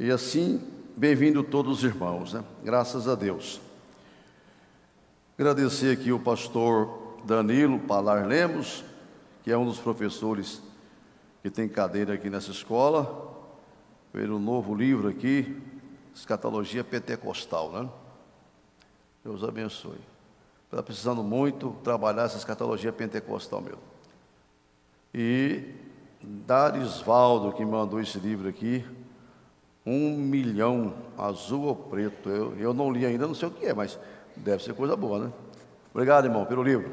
E assim, bem-vindo todos os irmãos, né? Graças a Deus. Agradecer aqui o pastor Danilo Palar Lemos, que é um dos professores que tem cadeira aqui nessa escola, pelo novo livro aqui, Escatologia Pentecostal, né? Deus abençoe. Está precisando muito trabalhar essa escatologia pentecostal mesmo. E Darisvaldo, que mandou esse livro aqui, 1 milhão, azul ou preto. Eu não li ainda, não sei o que é, mas deve ser coisa boa, né? Obrigado, irmão, pelo livro.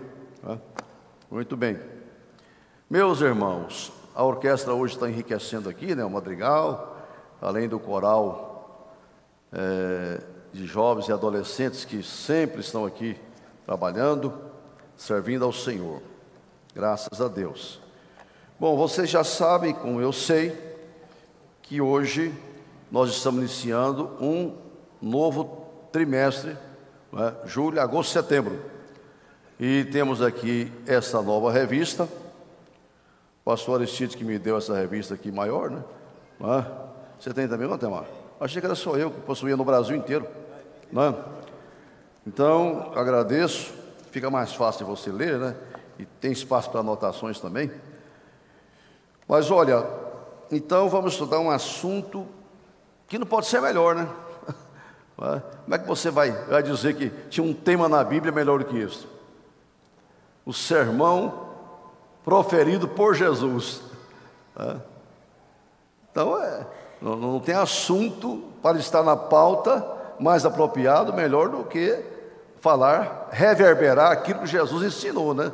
Muito bem. Meus irmãos, a orquestra hoje está enriquecendo aqui, né? O madrigal, além do coral de jovens e adolescentes que sempre estão aqui trabalhando, servindo ao Senhor. Graças a Deus. Bom, vocês já sabem, como eu sei, que hoje nós estamos iniciando um novo trimestre, né? Julho, agosto, setembro. E temos aqui essa nova revista. O pastor Aristides que me deu essa revista aqui maior, né? Você tem também, não tem mais? Achei que era só eu que possuía no Brasil inteiro, né? Então, agradeço. Fica mais fácil de você ler, né? E tem espaço para anotações também. Mas olha, então vamos estudar um assunto que não pode ser melhor, né? Como é que você vai dizer que tinha um tema na Bíblia melhor do que isso? O sermão proferido por Jesus. Então, não tem assunto para estar na pauta mais apropriado, melhor do que falar, reverberar aquilo que Jesus ensinou, né?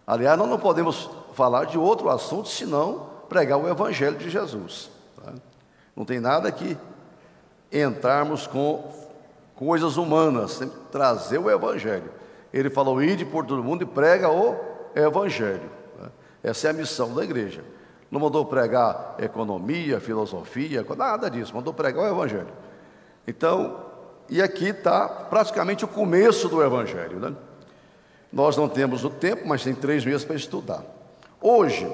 Aliás, nós não podemos falar de outro assunto senão pregar o Evangelho de Jesus. Não tem nada que entrarmos com coisas humanas, sempre trazer o Evangelho. Ele falou: ide por todo mundo e prega o Evangelho. Essa é a missão da igreja. Não mandou pregar economia, filosofia, nada disso, mandou pregar o Evangelho. Então, e aqui está praticamente o começo do Evangelho, né? Nós não temos o tempo, mas tem 3 meses para estudar. Hoje,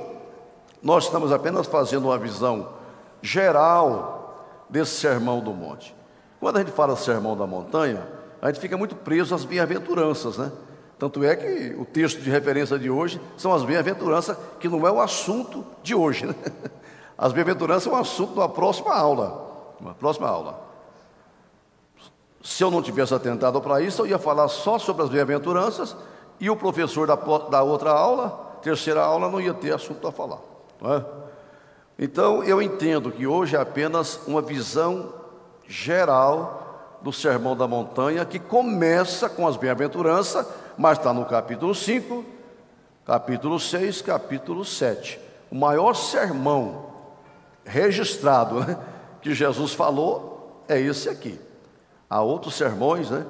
nós estamos apenas fazendo uma visão geral desse sermão do monte. Quando a gente fala sermão da montanha, a gente fica muito preso às bem-aventuranças, né? Tanto é que o texto de referência de hoje são as bem-aventuranças, que não é o assunto de hoje, né? As bem-aventuranças são um assunto de uma próxima aula. Se eu não tivesse atentado para isso, eu ia falar só sobre as bem-aventuranças, e o professor da outra aula, terceira aula, não ia ter assunto a falar, não é? Então, eu entendo que hoje é apenas uma visão geral do Sermão da Montanha, que começa com as bem-aventuranças, mas está no capítulo 5, capítulo 6, capítulo 7. O maior sermão registrado, né, que Jesus falou é esse aqui. Há outros sermões, né,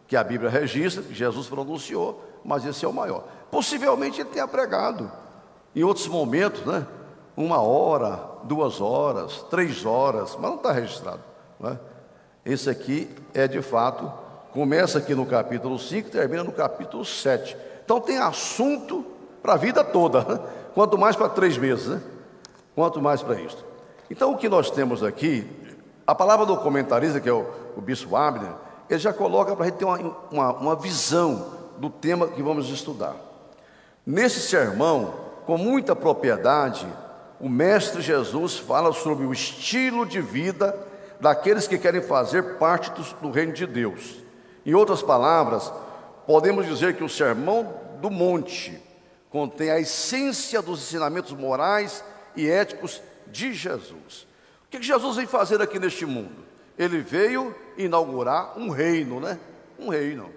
que a Bíblia registra, que Jesus pronunciou, mas esse é o maior. Possivelmente ele tenha pregado em outros momentos, né? 1 hora, 2 horas, 3 horas, mas não está registrado, né? Esse aqui é de fato, começa aqui no capítulo 5, termina no capítulo 7. Então tem assunto para a vida toda, né? Quanto mais para 3 meses, né? Quanto mais para isso. Então o que nós temos aqui, a palavra do comentarista, que é o bispo Abner, ele já coloca para a gente ter uma visão do tema que vamos estudar. Nesse sermão, com muita propriedade, o Mestre Jesus fala sobre o estilo de vida daqueles que querem fazer parte do reino de Deus. Em outras palavras, podemos dizer que o Sermão do Monte contém a essência dos ensinamentos morais e éticos de Jesus. O que Jesus veio fazer aqui neste mundo? Ele veio inaugurar um reino, né? Um reino.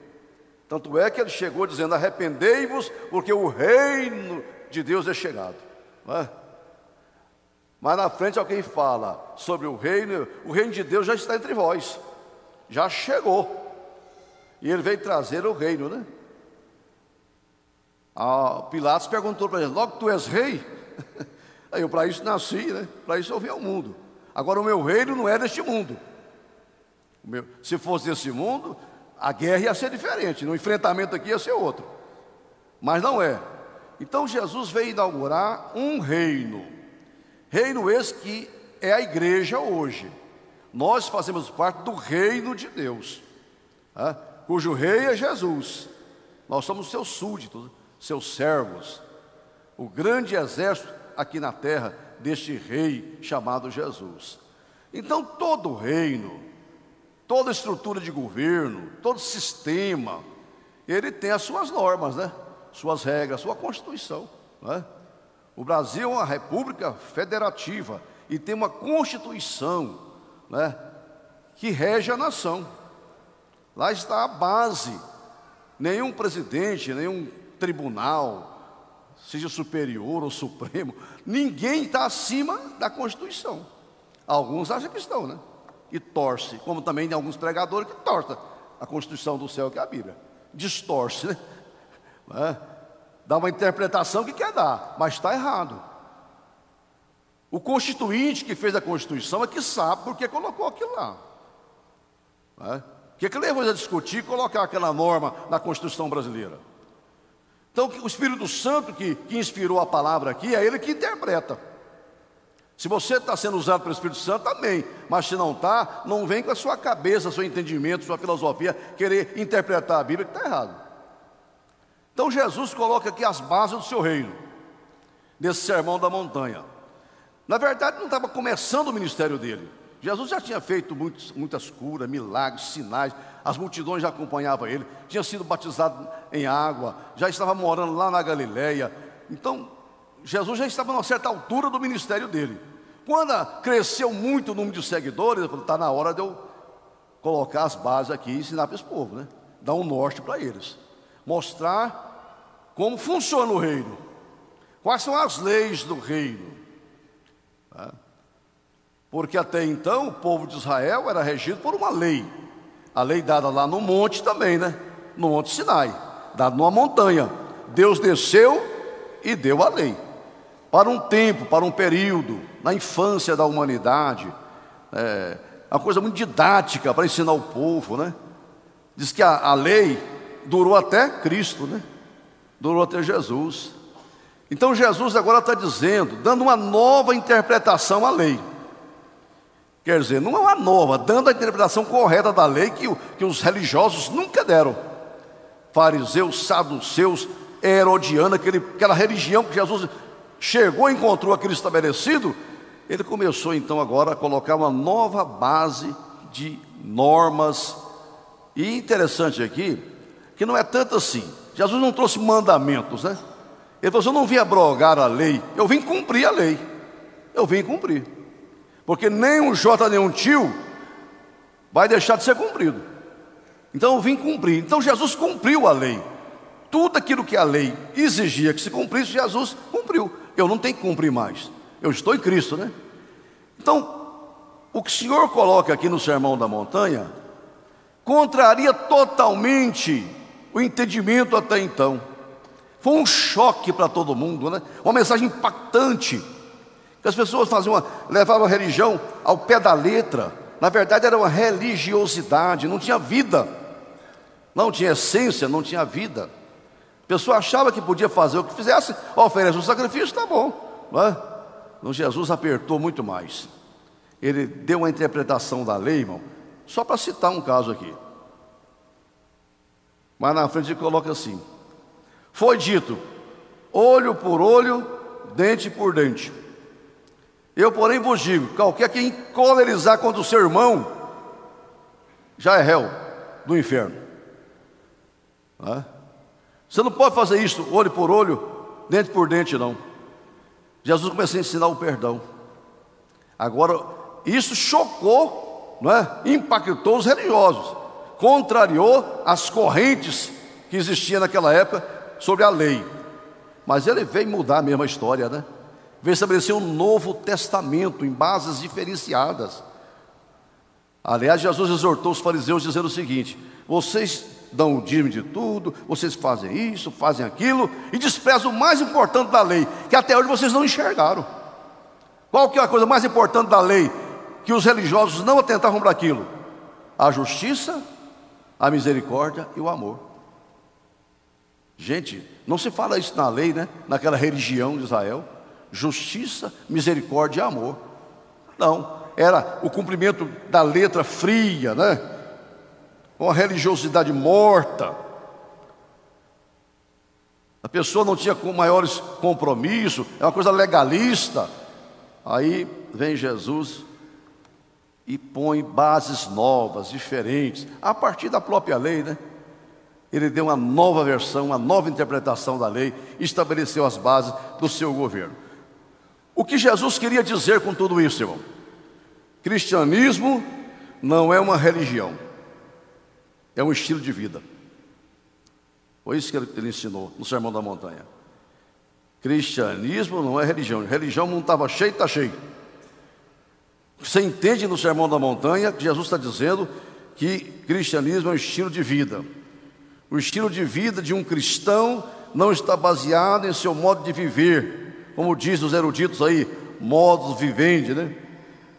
Tanto é que ele chegou dizendo: arrependei-vos, porque o reino de Deus é chegado, não é? Mas na frente alguém fala sobre o reino de Deus já está entre vós, já chegou. E ele veio trazer o reino, né? Pilatos perguntou para ele: logo tu és rei? Aí eu para isso nasci, né? Para isso eu vim ao mundo. Agora o meu reino não é deste mundo. Se fosse desse mundo, a guerra ia ser diferente, no enfrentamento aqui ia ser outro. Mas não é. Então Jesus veio inaugurar um reino. Reino esse que é a igreja hoje. Nós fazemos parte do reino de Deus, cujo rei é Jesus. Nós somos seus súditos, seus servos, o grande exército aqui na terra deste rei chamado Jesus. Então todo reino, toda estrutura de governo, todo sistema, ele tem as suas normas, né? Suas regras, sua Constituição, né? O Brasil é uma república federativa e tem uma Constituição, né, que rege a nação. Lá está a base. Nenhum presidente, nenhum tribunal, seja superior ou supremo, ninguém está acima da Constituição. Alguns acham que estão, né? E torce, como também tem alguns pregadores que torcem a Constituição do céu, que é a Bíblia. Distorce, né? Dá uma interpretação que quer dar, mas está errado. O constituinte que fez a Constituição é que sabe por que colocou aquilo lá. O que levou a discutir e colocar aquela norma na Constituição brasileira? Então, o Espírito Santo que inspirou a palavra aqui, é ele que interpreta. Se você está sendo usado pelo Espírito Santo, amém. Mas se não está, não vem com a sua cabeça, seu entendimento, sua filosofia, querer interpretar a Bíblia, que está errado. Então Jesus coloca aqui as bases do seu reino, nesse sermão da montanha. Na verdade, não estava começando o ministério dele. Jesus já tinha feito muitas curas, milagres, sinais. As multidões já acompanhavam ele. Tinha sido batizado em água. Já estava morando lá na Galileia. Então, Jesus já estava numa certa altura do ministério dele. Quando cresceu muito o número de seguidores, ele falou, está na hora de eu colocar as bases aqui e ensinar para esse povo, né? Dar um norte para eles. Mostrar como funciona o reino. Quais são as leis do reino. Porque até então o povo de Israel era regido por uma lei. A lei dada lá no monte também, né? No Monte Sinai, dada numa montanha. Deus desceu e deu a lei. Para um tempo, para um período, na infância da humanidade. Uma coisa muito didática para ensinar o povo, né? Diz que a lei durou até Cristo, né? Durou até Jesus. Então Jesus agora está dizendo, dando uma nova interpretação à lei. Quer dizer, não é uma nova, dando a interpretação correta da lei que os religiosos nunca deram. Fariseus, saduceus, herodianos, aquela religião que Jesus chegou e encontrou aquilo estabelecido. Ele começou então agora a colocar uma nova base de normas. E interessante aqui, que não é tanto assim. Jesus não trouxe mandamentos, né? Ele falou assim, eu não vim abrogar a lei, eu vim cumprir a lei. Eu vim cumprir. Porque nem um jota, nem um tio vai deixar de ser cumprido. Então eu vim cumprir. Então Jesus cumpriu a lei. Tudo aquilo que a lei exigia que se cumprisse, Jesus cumpriu. Eu não tenho que cumprir mais. Eu estou em Cristo, né? Então, o que o Senhor coloca aqui no Sermão da Montanha contraria totalmente o entendimento até então. Foi um choque para todo mundo, né? Uma mensagem impactante. Que as pessoas levavam a religião ao pé da letra. Na verdade era uma religiosidade, não tinha vida. Não tinha essência, não tinha vida. A pessoa achava que podia fazer o que fizesse, oferece um sacrifício, está bom, não é? Então Jesus apertou muito mais. Ele deu uma interpretação da lei, irmão, só para citar um caso aqui. Mas na frente ele coloca assim: foi dito, olho por olho, dente por dente. Eu, porém, vos digo, qualquer que encolerizar contra o seu irmão, já é réu do inferno. Você não pode fazer isso, olho por olho, dente por dente, não. Jesus começou a ensinar o perdão. Agora, isso chocou, não é? Impactou os religiosos, contrariou as correntes que existiam naquela época sobre a lei. Mas ele veio mudar mesmo a história, né? Veio estabelecer um novo testamento em bases diferenciadas. Aliás, Jesus exortou os fariseus dizendo o seguinte: vocês dão o dízimo de tudo, vocês fazem isso, fazem aquilo, e desprezam o mais importante da lei, que até hoje vocês não enxergaram. Qual que é a coisa mais importante da lei, que os religiosos não atentavam para aquilo? A justiça, a misericórdia e o amor. Gente, não se fala isso na lei, né? Naquela religião de Israel. Justiça, misericórdia e amor. Não, era o cumprimento da letra fria, né? Uma religiosidade morta. A pessoa não tinha maiores compromissos, é uma coisa legalista. Aí vem Jesus e põe bases novas, diferentes, a partir da própria lei, né? Ele deu uma nova versão, uma nova interpretação da lei, e estabeleceu as bases do seu governo. O que Jesus queria dizer com tudo isso, irmão? Cristianismo não é uma religião, é um estilo de vida. Foi isso que ele ensinou no Sermão da Montanha. Cristianismo não é religião. Religião não estava cheio, está cheio. Você entende no Sermão da Montanha que Jesus está dizendo que cristianismo é um estilo de vida. O estilo de vida de um cristão não está baseado em seu modo de viver, como diz os eruditos aí, modus vivendi, né?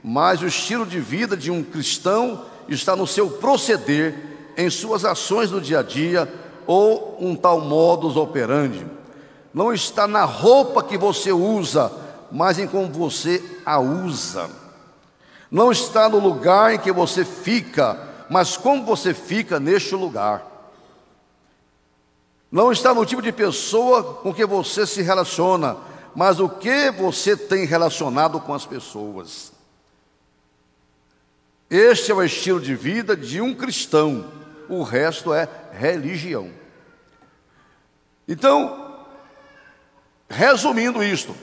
Mas o estilo de vida de um cristão está no seu proceder, em suas ações no dia a dia, ou um tal modus operandi. Não está na roupa que você usa, mas em como você a usa. Não está no lugar em que você fica, mas como você fica neste lugar. Não está no tipo de pessoa com que você se relaciona, mas o que você tem relacionado com as pessoas. Este é o estilo de vida de um cristão. O resto é religião. Então, resumindo isto,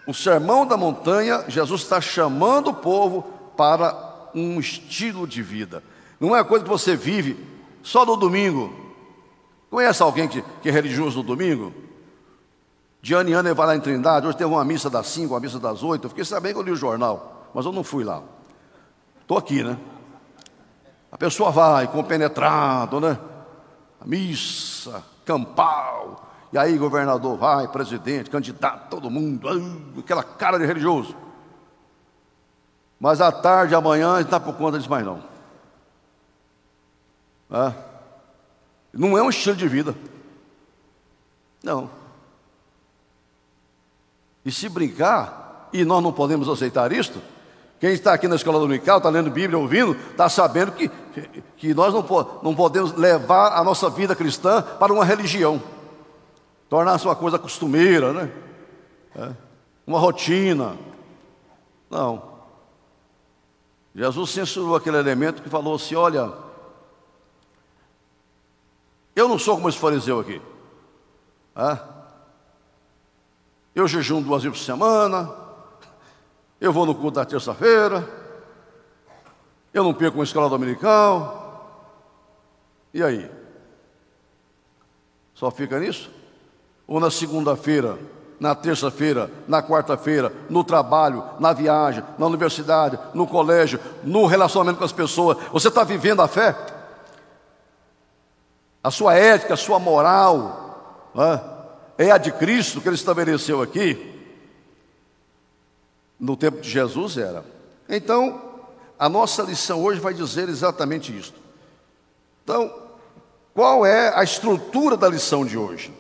o Sermão da Montanha, Jesus está chamando o povo para um estilo de vida. Não é coisa que você vive só no domingo. Conhece alguém que é religioso no domingo? De ano em ano ele vai lá em Trindade. Hoje teve uma missa das 5, uma missa das 8. Eu fiquei sabendo que eu li o jornal, mas eu não fui lá. Estou aqui, né? A pessoa vai compenetrado, né? A missa, campal. E aí governador vai, presidente, candidato, todo mundo, aquela cara de religioso. Mas à tarde, amanhã, ele está por conta disso mais não. Não é um estilo de vida. Não. E se brincar, e nós não podemos aceitar isto, quem está aqui na escola dominical, está lendo Bíblia, ouvindo, está sabendo que nós não podemos levar a nossa vida cristã para uma religião. Tornar-se uma coisa costumeira, né? Uma rotina. Não. Jesus censurou aquele elemento que falou assim: olha, eu não sou como esse fariseu aqui. Eu jejuo 2 vezes por semana, eu vou no culto da terça-feira, eu não perco uma escola dominical. E aí? Só fica nisso? Ou na segunda-feira, na terça-feira, na quarta-feira, no trabalho, na viagem, na universidade, no colégio, no relacionamento com as pessoas, você está vivendo a fé? A sua ética, a sua moral, é a de Cristo que Ele estabeleceu aqui? No tempo de Jesus era. Então, a nossa lição hoje vai dizer exatamente isso. Então, qual é a estrutura da lição de hoje?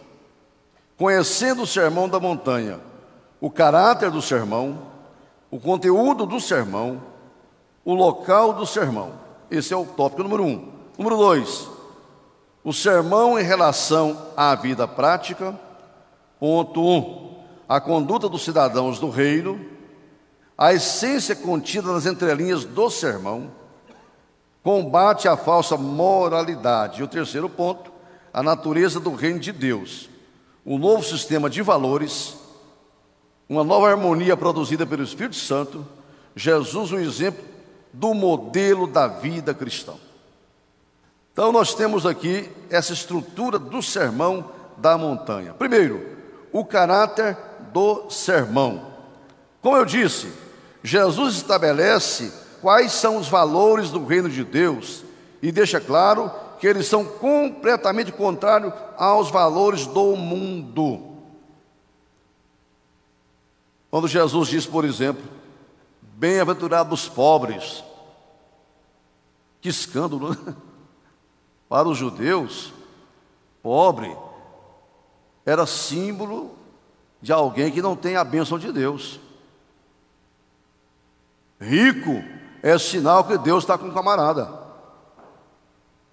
Conhecendo o Sermão da Montanha, o caráter do sermão, o conteúdo do sermão, o local do sermão. Esse é o tópico número 1. Número 2, o sermão em relação à vida prática. Ponto 1, a conduta dos cidadãos do reino, a essência contida nas entrelinhas do sermão, combate à falsa moralidade. E o terceiro ponto, a natureza do reino de Deus, um novo sistema de valores, uma nova harmonia produzida pelo Espírito Santo, Jesus, um exemplo do modelo da vida cristã. Então nós temos aqui essa estrutura do Sermão da Montanha. Primeiro, o caráter do sermão. Como eu disse, Jesus estabelece quais são os valores do reino de Deus e deixa claro que eles são completamente contrários aos valores do mundo. Quando Jesus diz, por exemplo, bem-aventurados os pobres, que escândalo, né? Para os judeus, pobre era símbolo de alguém que não tem a bênção de Deus. Rico é sinal que Deus está com o camarada.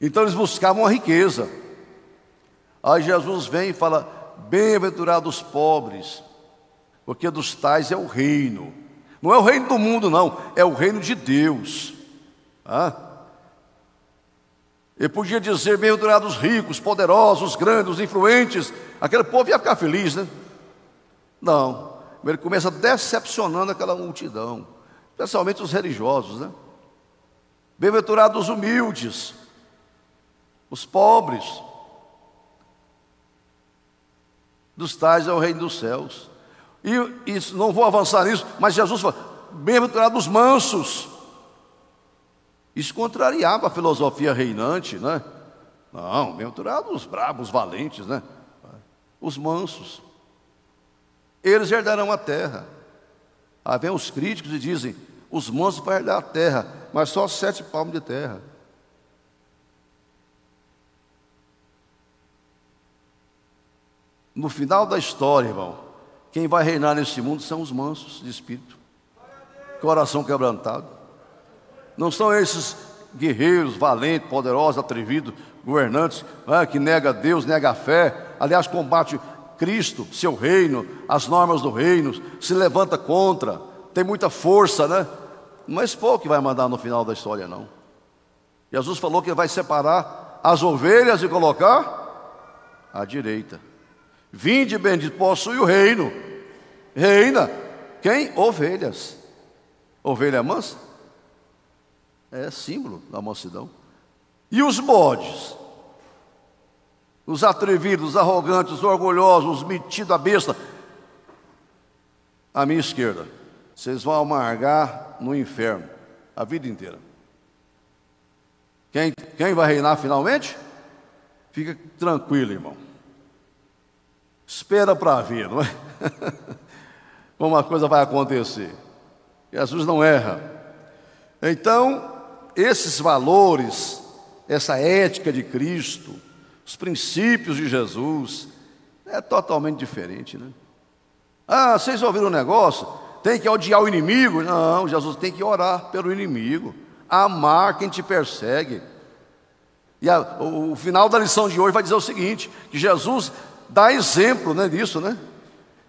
Então eles buscavam a riqueza. Aí Jesus vem e fala: bem-aventurados os pobres, porque dos tais é o reino. Não é o reino do mundo, não, é o reino de Deus. Ele podia dizer: bem-aventurados os ricos, poderosos, os grandes, os influentes. Aquele povo ia ficar feliz, né? Não, ele começa decepcionando aquela multidão, especialmente os religiosos, né? Bem-aventurados os humildes, os pobres, dos tais é o reino dos céus. E isso, não vou avançar nisso, mas Jesus fala: bem-aventurados os mansos. Isso contrariava a filosofia reinante, né? Não, bem-aventurados os bravos, os valentes, né? Os mansos, eles herdarão a terra. Aí vem os críticos e dizem: os mansos vão herdar a terra, mas só 7 palmos de terra. No final da história, irmão, quem vai reinar nesse mundo são os mansos de espírito, coração quebrantado. Não são esses guerreiros, valentes, poderosos, atrevidos, governantes, que nega Deus, nega a fé. Aliás, combate Cristo, seu reino, as normas do reino, se levanta contra, tem muita força, né? Não é esse povo que vai mandar no final da história, não. Jesus falou que vai separar as ovelhas e colocar à direita. Vinde, bendito, possui o reino. Reina quem? Ovelhas. Ovelha mansa é símbolo da mansidão. E os bodes, os atrevidos, os arrogantes, os orgulhosos, os metidos a besta, à minha esquerda, vocês vão amargar no inferno a vida inteira. Quem vai reinar finalmente? Fica tranquilo, irmão. Espera para ver, não é? Como a coisa vai acontecer. Jesus não erra. Então, esses valores, essa ética de Cristo, os princípios de Jesus, é totalmente diferente, né? Vocês ouviram um negócio? Tem que odiar o inimigo? Não, Jesus tem que orar pelo inimigo, amar quem te persegue. E o final da lição de hoje vai dizer o seguinte: que Jesus dá exemplo, né, disso, né?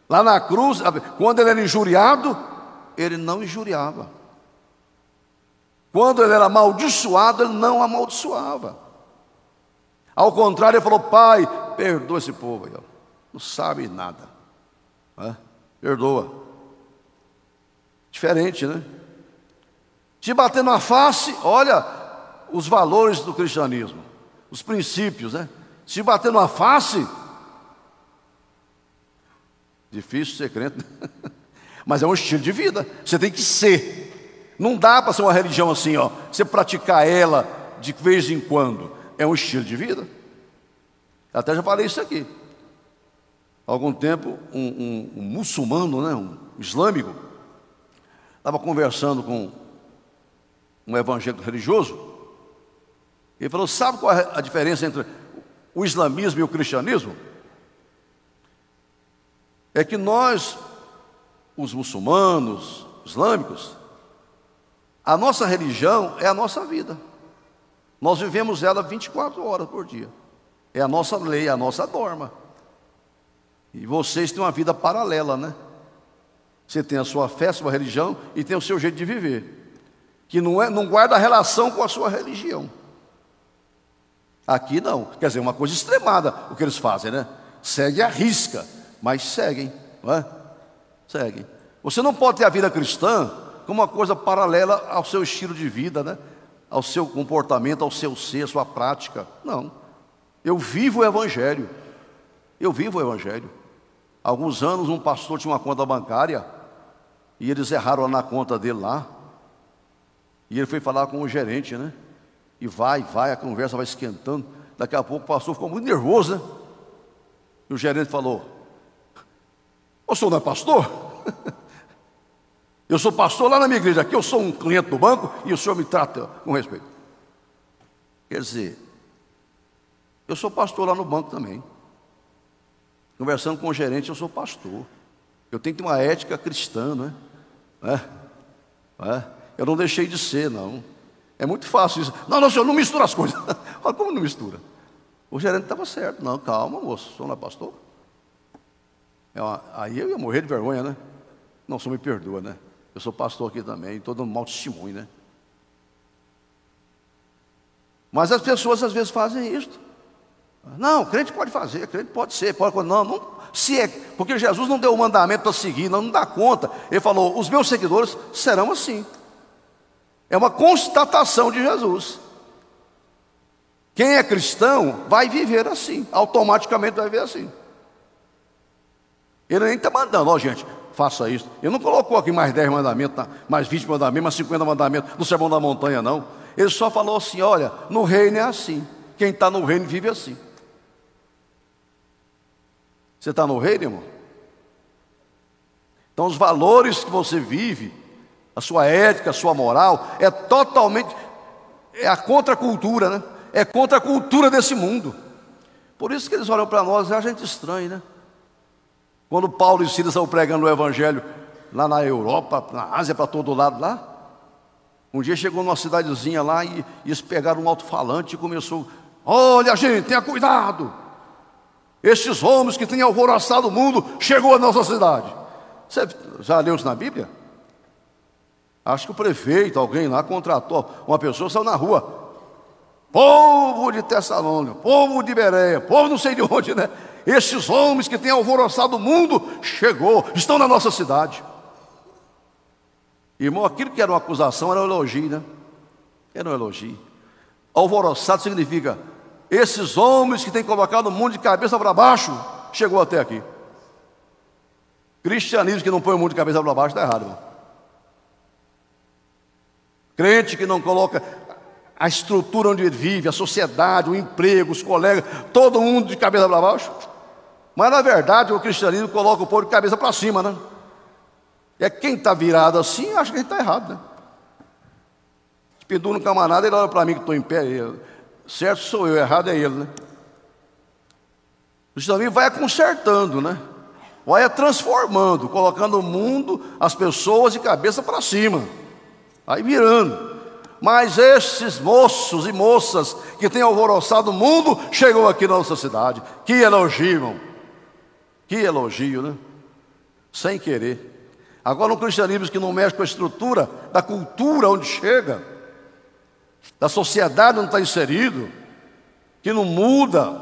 Lá na cruz, quando ele era injuriado, ele não injuriava. Quando ele era amaldiçoado, ele não amaldiçoava. Ao contrário, ele falou: Pai, perdoa esse povo aí, ó. Não sabe nada, perdoa. Diferente, né? Te bater na face, olha os valores do cristianismo, os princípios, né? Se bater na face, difícil ser crente, né? Mas é um estilo de vida, você tem que ser. Não dá para ser uma religião assim, ó, você praticar ela de vez em quando. É um estilo de vida. Até já falei isso aqui. Há algum tempo, um muçulmano, né, um islâmico, estava conversando com um evangélico religioso. Ele falou: sabe qual é a diferença entre o islamismo e o cristianismo? É que nós, os muçulmanos, islâmicos, a nossa religião é a nossa vida. Nós vivemos ela 24 horas por dia. É a nossa lei, é a nossa norma. E vocês têm uma vida paralela, né? Você tem a sua fé, a sua religião, e tem o seu jeito de viver, que não guarda relação com a sua religião. Aqui não, quer dizer, uma coisa extremada o que eles fazem, né? Segue a risca, mas seguem, não é? Seguem. Você não pode ter a vida cristã como uma coisa paralela ao seu estilo de vida, né? Ao seu comportamento, ao seu ser, à sua prática. Não. Eu vivo o Evangelho. Eu vivo o Evangelho. Há alguns anos um pastor tinha uma conta bancária e eles erraram na conta dele lá. E ele foi falar com o gerente, né? E vai, a conversa vai esquentando. Daqui a pouco o pastor ficou muito nervoso, né? E o gerente falou: o senhor não é pastor? Eu sou pastor lá na minha igreja, aqui eu sou um cliente do banco e o senhor me trata com respeito. Quer dizer, eu sou pastor lá no banco também. Conversando com o gerente, eu sou pastor. Eu tenho que ter uma ética cristã, não é? Eu não deixei de ser, não. É muito fácil isso. Não, não, senhor, não mistura as coisas. Olha, como não mistura? O gerente estava certo. Não, calma, moço, o senhor não é pastor? Aí eu ia morrer de vergonha, né? Não, o senhor me perdoa, né? Eu sou pastor aqui também, estou dando mau testemunho, né? Mas as pessoas às vezes fazem isso. Não, crente pode fazer, crente pode ser, pode. Não, se é, porque Jesus não deu o mandamento para seguir, não dá conta. Ele falou: os meus seguidores serão assim. É uma constatação de Jesus. Quem é cristão vai viver assim, automaticamente vai viver assim. Ele nem está mandando, ó gente, faça isso. Ele não colocou aqui mais 10 mandamentos, mais 20 mandamentos, mais 50 mandamentos no Sermão da Montanha, não. Ele só falou assim: olha, no reino é assim. Quem está no reino vive assim. Você está no reino, irmão? Então os valores que você vive, a sua ética, a sua moral, é totalmente, é a contracultura, né? É contra a cultura desse mundo. Por isso que eles olham para nós, é a gente estranha, né? Quando Paulo e Silas estavam pregando o evangelho lá na Europa, na Ásia, para todo lado lá, um dia chegou numa cidadezinha lá e eles pegaram um alto-falante e começou: olha, gente, tenha cuidado, estes homens que têm alvoroçado o mundo chegou à nossa cidade. Você já leu isso na Bíblia? Acho que o prefeito, alguém lá contratou uma pessoa, saiu na rua: povo de Tessalônica, povo de Bereia, povo não sei de onde, né? Estes homens que têm alvoroçado o mundo estão na nossa cidade. Irmão, aquilo que era uma acusação era um elogio, né? Era um elogio. Alvoroçado significa: esses homens que têm colocado o mundo de cabeça para baixo chegou até aqui. Cristianismo que não põe o mundo de cabeça para baixo está errado, irmão. Crente que não coloca a estrutura onde ele vive, a sociedade, o emprego, os colegas, todo mundo de cabeça para baixo. Mas na verdade o cristianismo coloca o povo de cabeça para cima, né? É quem está virado assim, acha que a gente está errado, né? Se pendura um camarada, ele olha para mim que estou em pé, certo sou eu, errado é ele, né? O cristianismo vai consertando, né? Vai transformando, colocando o mundo, as pessoas de cabeça para cima, aí virando. Mas esses moços e moças que têm alvoroçado o mundo chegou aqui na nossa cidade. Que elogio, irmão. Que elogio, né? Sem querer. Agora um cristianismo que não mexe com a estrutura da cultura onde chega, da sociedade onde está inserido, que não muda.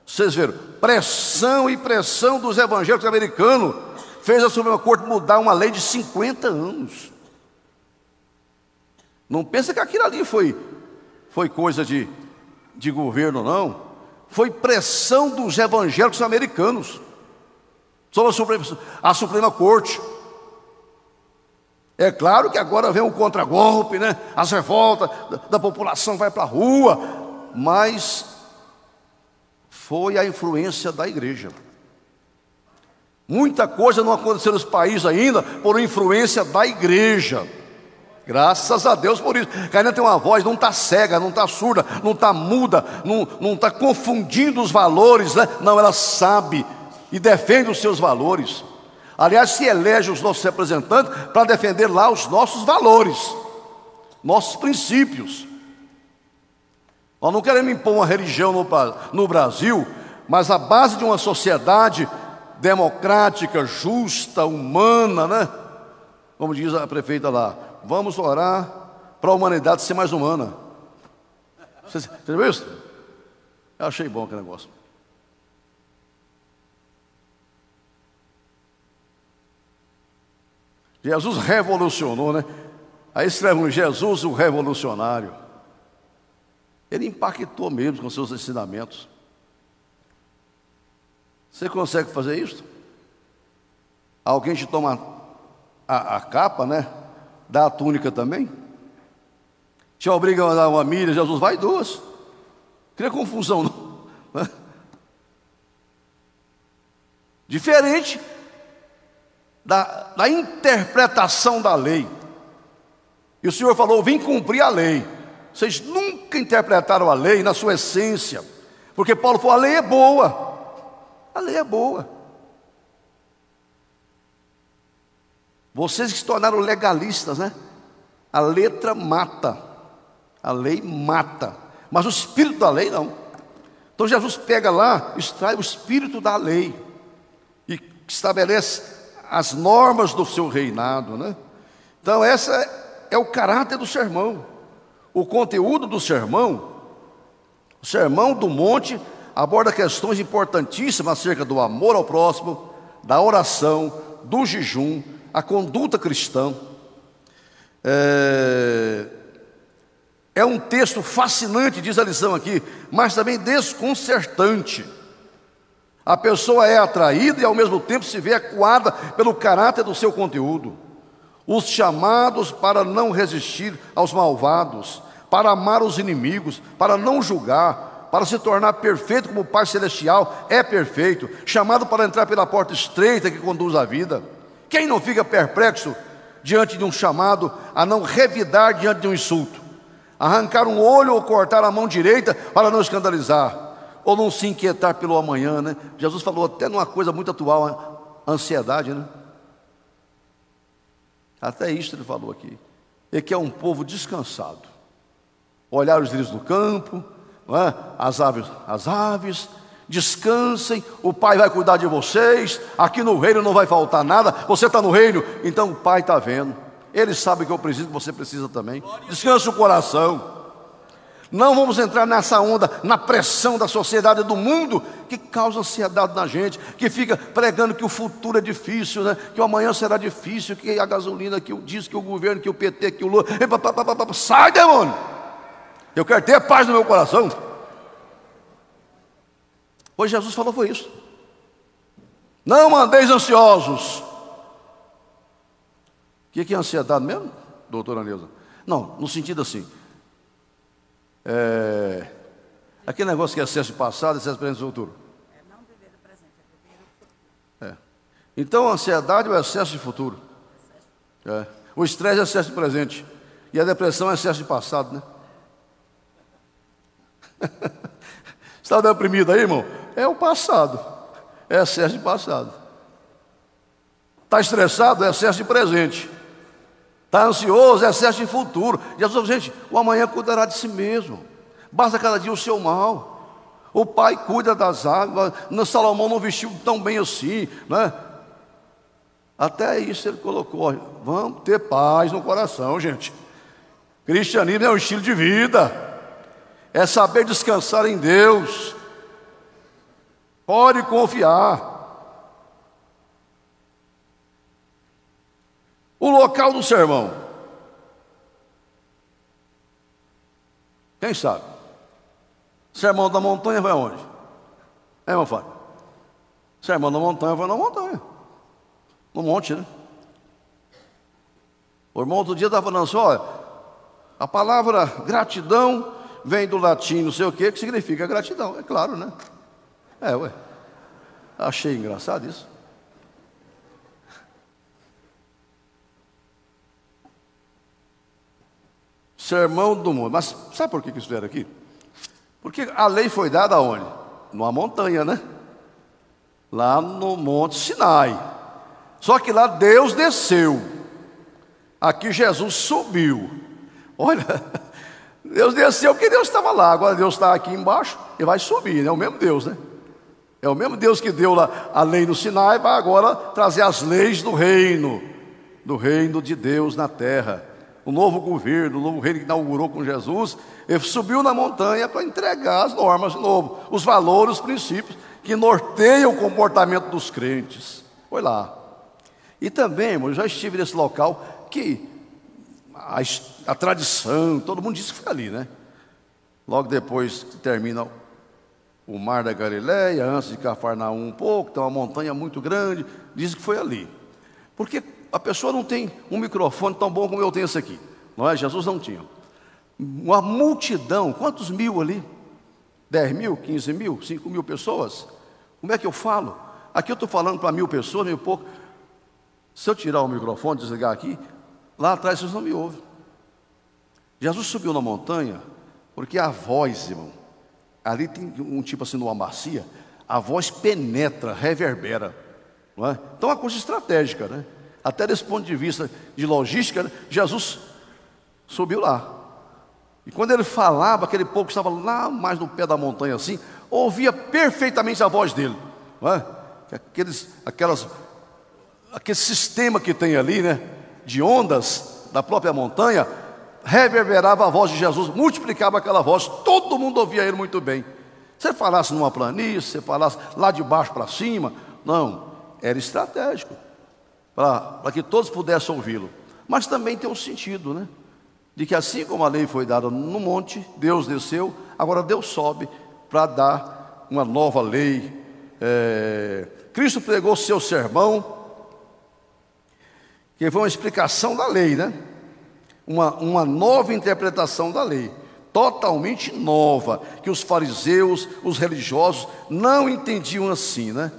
Vocês viram, pressão e pressão dos evangélicos americanos fez a Suprema Corte mudar uma lei de 50 anos. Não pensa que aquilo ali foi coisa de governo, não. Foi pressão dos evangélicos americanos sobre a Suprema Corte. É claro que agora vem um contragolpe, né? As revoltas da população vai para a rua, mas foi a influência da igreja. Muita coisa não aconteceu nos países ainda por influência da igreja. Graças a Deus por isso. Que ainda tem uma voz, não está cega, não está surda, não está muda, não está confundindo os valores, né? Não, ela sabe e defende os seus valores. Aliás, se elege os nossos representantes para defender lá os nossos valores, nossos princípios. Nós não queremos impor uma religião no Brasil, mas a base de uma sociedade democrática, justa, humana, né? Como diz a prefeita lá, vamos orar para a humanidade ser mais humana. Você viu isso? Eu achei bom aquele negócio. Jesus revolucionou, né? Aí escreve Jesus o revolucionário. Ele impactou mesmo com seus ensinamentos. Você consegue fazer isso? Alguém te toma a capa, né? Dá a túnica também? Te obriga a dar uma milha, Jesus vai 2. Cria confusão, não? Diferente da interpretação da lei. E o Senhor falou: vim cumprir a lei. Vocês nunca interpretaram a lei na sua essência, porque Paulo falou: a lei é boa. A lei é boa. Vocês que se tornaram legalistas, né? A letra mata, a lei mata, mas o espírito da lei não. Então Jesus pega lá, extrai o espírito da lei e estabelece as normas do seu reinado, né? Então essa é o caráter do sermão. O conteúdo do sermão, o sermão do monte, aborda questões importantíssimas acerca do amor ao próximo, da oração, do jejum, a conduta cristã. É um texto fascinante, diz a lição aqui, mas também desconcertante. A pessoa é atraída e ao mesmo tempo se vê acuada pelo caráter do seu conteúdo. Os chamados para não resistir aos malvados, para amar os inimigos, para não julgar, para se tornar perfeito como o Pai Celestial é perfeito, chamado para entrar pela porta estreita que conduz à vida. Quem não fica perplexo diante de um chamado a não revidar diante de um insulto, arrancar um olho ou cortar a mão direita para não escandalizar, ou não se inquietar pelo amanhã, né? Jesus falou até numa coisa muito atual, a ansiedade, né? Até isso ele falou aqui. Ele quer um povo descansado. Olhar os lírios do campo, não é? As aves, descansem, o Pai vai cuidar de vocês, aqui no reino não vai faltar nada, você está no reino, então o Pai está vendo, Ele sabe que eu preciso, você precisa também, descansa o coração. Não vamos entrar nessa onda, na pressão da sociedade do mundo, que causa ansiedade na gente, que fica pregando que o futuro é difícil, né? Que o amanhã será difícil, que a gasolina, que o diz, que o governo, que o PT, que o Lula, sai, demônio! Eu quero ter paz no meu coração. Pois Jesus falou foi isso. Não andeis ansiosos. O que é ansiedade mesmo, doutora Neuza? Não, no sentido assim, aquele negócio que é excesso de passado e excesso de presente e futuro. Não viver do presente, é viver o futuro. Então a ansiedade é o excesso de futuro. O estresse é excesso de presente. E a depressão é excesso de passado, né? Você está deprimido aí, irmão? É o passado, é excesso de passado. Está estressado, é excesso de presente. Está ansioso, é excesso de futuro. Jesus falou, gente, o amanhã cuidará de si mesmo. Basta cada dia o seu mal. O Pai cuida das águas. Salomão não vestiu tão bem assim, né? Até isso ele colocou. Vamos ter paz no coração, gente. Cristianismo é um estilo de vida. É saber descansar em Deus. Pode confiar. O local do sermão. Quem sabe? Sermão da montanha vai aonde? Irmão Fábio? Sermão da montanha vai na montanha. No monte, né? O irmão outro dia estava falando assim, olha, a palavra gratidão vem do latim, não sei o que significa gratidão. É claro, né? Ué. Achei engraçado isso. Sermão do monte. Mas sabe por que isso era aqui? Porque a lei foi dada aonde? Numa montanha, né? Lá no Monte Sinai. Só que lá Deus desceu. Aqui Jesus subiu. Olha, Deus desceu porque Deus estava lá. Agora Deus está aqui embaixo e vai subir, né? É o mesmo Deus, né? É o mesmo Deus que deu lá a lei no Sinai, vai agora trazer as leis do reino de Deus na terra. O novo governo, o novo reino que inaugurou com Jesus, ele subiu na montanha para entregar as normas de novo, os valores, os princípios que norteiam o comportamento dos crentes. Foi lá. E também, irmão, eu já estive nesse local que a tradição, todo mundo diz que foi ali, né? Logo depois que termina o mar da Galileia, antes de Cafarnaum um pouco, tem uma montanha muito grande, diz que foi ali. Porque a pessoa não tem um microfone tão bom como eu tenho esse aqui, não é? Jesus não tinha. Uma multidão, quantos mil ali? 10 mil, 15 mil, 5 mil pessoas? Como é que eu falo? Aqui eu estou falando para 1000 pessoas, 1000 e pouco. Se eu tirar o microfone, desligar aqui, lá atrás vocês não me ouvem. Jesus subiu na montanha, porque a voz, irmão, ali tem um tipo assim, numa bacia, a voz penetra, reverbera, não é? Então é uma coisa estratégica, né? Até desse ponto de vista de logística, né? Jesus subiu lá. E quando ele falava, aquele povo que estava lá mais no pé da montanha assim, ouvia perfeitamente a voz dele, não é? Aquele sistema que tem ali, né, de ondas da própria montanha, reverberava a voz de Jesus, multiplicava aquela voz, todo mundo ouvia ele muito bem. Se ele falasse numa planície, se ele falasse lá de baixo para cima, não, era estratégico, para que todos pudessem ouvi-lo. Mas também tem um sentido, né? De que assim como a lei foi dada no monte, Deus desceu, agora Deus sobe para dar uma nova lei. Cristo pregou seu sermão, que foi uma explicação da lei, né? Uma nova interpretação da lei, totalmente nova, que os fariseus, os religiosos, não entendiam assim, né?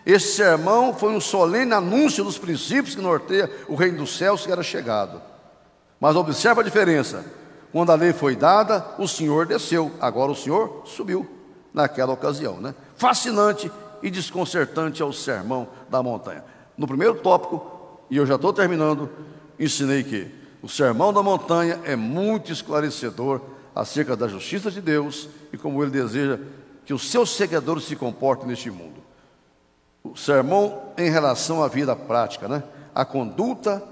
Esse sermão foi um solene anúncio dos princípios que norteia o reino dos céus que era chegado. Mas observa a diferença. Quando a lei foi dada, o Senhor desceu. Agora o Senhor subiu naquela ocasião, né? Fascinante e desconcertante é o sermão da montanha. No primeiro tópico, e eu já estou terminando, ensinei que o sermão da montanha é muito esclarecedor acerca da justiça de Deus e como Ele deseja que os seus seguidores se comportem neste mundo. O sermão em relação à vida prática, né? A conduta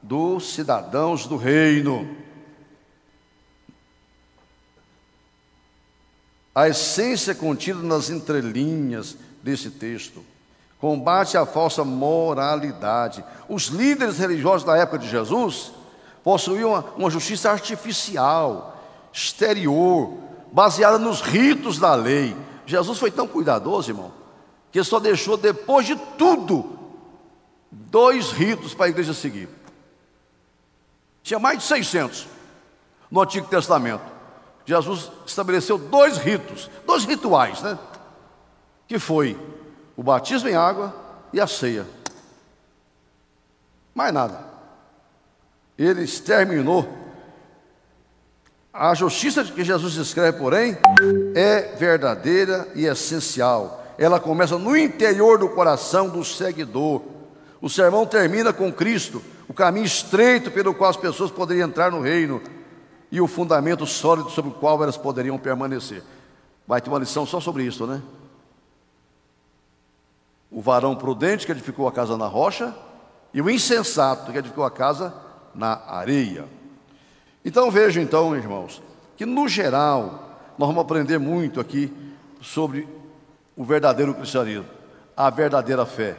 dos cidadãos do reino. A essência contida nas entrelinhas desse texto combate a falsa moralidade. Os líderes religiosos da época de Jesus possuíam uma justiça artificial, exterior, baseada nos ritos da lei. Jesus foi tão cuidadoso, irmão, que só deixou, depois de tudo, 2 ritos para a igreja seguir. Tinha mais de 600 no Antigo Testamento. Jesus estabeleceu 2 ritos, 2 rituais, né? Que foi o batismo em água e a ceia. Mais nada. Ele exterminou. A justiça que Jesus descreve, porém, é verdadeira e essencial. Ela começa no interior do coração do seguidor. O sermão termina com Cristo, o caminho estreito pelo qual as pessoas poderiam entrar no reino e o fundamento sólido sobre o qual elas poderiam permanecer. Vai ter uma lição só sobre isso, né? O varão prudente que edificou a casa na rocha e o insensato que edificou a casa na areia. Então veja, então, irmãos, que no geral nós vamos aprender muito aqui sobre o verdadeiro cristianismo, a verdadeira fé.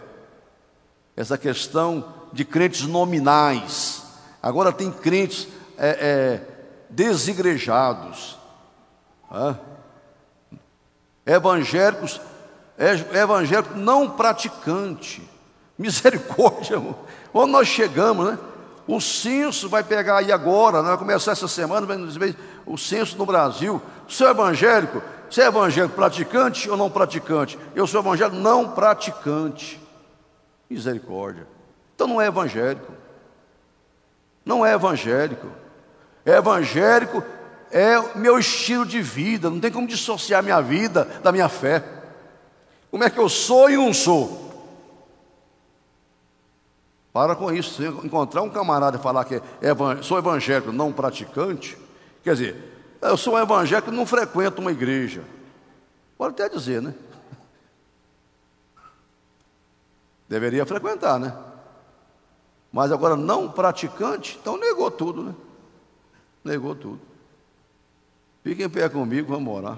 Essa questão de crentes nominais. Agora tem crentes desigrejados, evangélicos, evangélico não praticante. Misericórdia, irmão. Onde nós chegamos, né? O censo vai pegar aí agora, vai começar essa semana, o censo no Brasil. Você é evangélico praticante ou não praticante? Eu sou evangélico não praticante. Misericórdia. Então não é evangélico. Não é evangélico. Evangélico é meu estilo de vida. Não tem como dissociar minha vida da minha fé. Como é que eu sou e não sou? Para com isso. Se encontrar um camarada e falar que sou evangélico não praticante, quer dizer, eu sou um evangélico que não frequento uma igreja. Pode até dizer, né? Deveria frequentar, né? Mas agora não praticante, então negou tudo, né? Negou tudo. Fiquem em pé comigo, vamos orar.